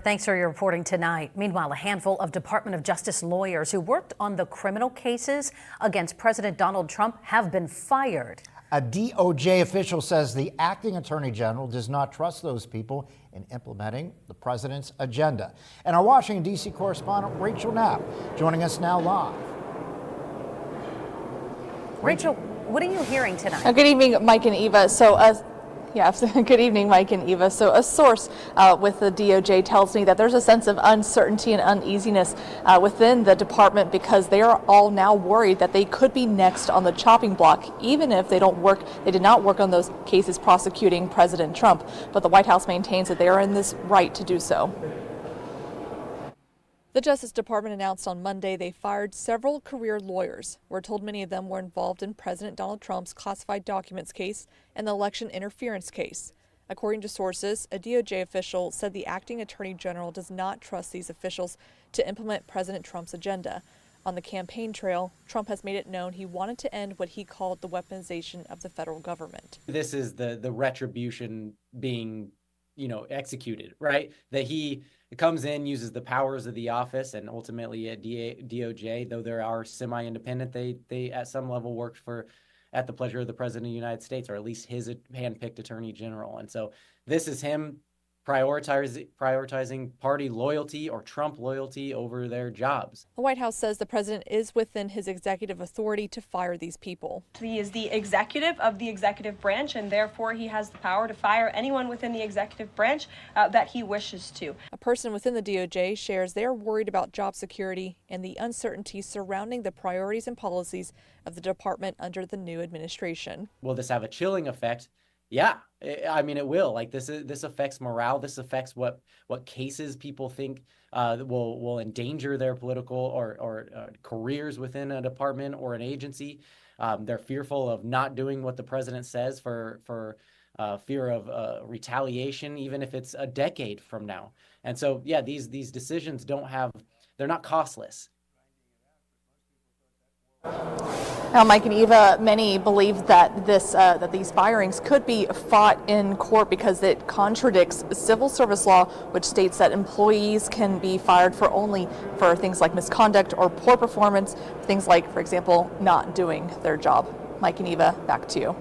Thanks for your reporting tonight. Meanwhile, a handful of Department of Justice lawyers who worked on the criminal cases against President Donald Trump have been fired. A DOJ official says the acting attorney general does not trust those people in implementing the president's agenda. And our Washington, D.C. correspondent Rachel Knapp joining us now live. Rachel, what are you hearing tonight? Good evening, Mike and Eva. Good evening, Mike and Eva. So a source with the DOJ tells me that there's a sense of uncertainty and uneasiness within the department because they are all now worried that they could be next on the chopping block, even if they did not work on those cases prosecuting President Trump. But the White House maintains that they are in this right to do so. The Justice Department announced on Monday they fired several career lawyers. We're told many of them were involved in President Donald Trump's classified documents case and the election interference case. According to sources, a DOJ official said the acting attorney general does not trust these officials to implement President Trump's agenda. On the campaign trail, Trump has made it known he wanted to end what he called the weaponization of the federal government. This is the retribution being, executed, right? That he comes in, uses the powers of the office, and ultimately at DOJ, though they are semi-independent, they at some level worked at the pleasure of the President of the United States, or at least his hand-picked attorney general. And so this is him prioritizing party loyalty or Trump loyalty over their jobs. The White House says the president is within his executive authority to fire these people. He is the executive of the executive branch, and therefore he has the power to fire anyone within the executive branch that he wishes to. A person within the DOJ shares they are worried about job security and the uncertainty surrounding the priorities and policies of the department under the new administration. Will this have a chilling effect? Yeah, I mean, it will. Like this affects morale. This affects what cases people think will endanger their political or careers within a department or an agency. They're fearful of not doing what the president says for fear of retaliation, even if it's a decade from now. And so, yeah, these decisions they're not costless. Now, Mike and Eva, many believe that these firings could be fought in court because it contradicts civil service law, which states that employees can be fired for things like misconduct or poor performance, things like, for example, not doing their job. Mike and Eva, back to you.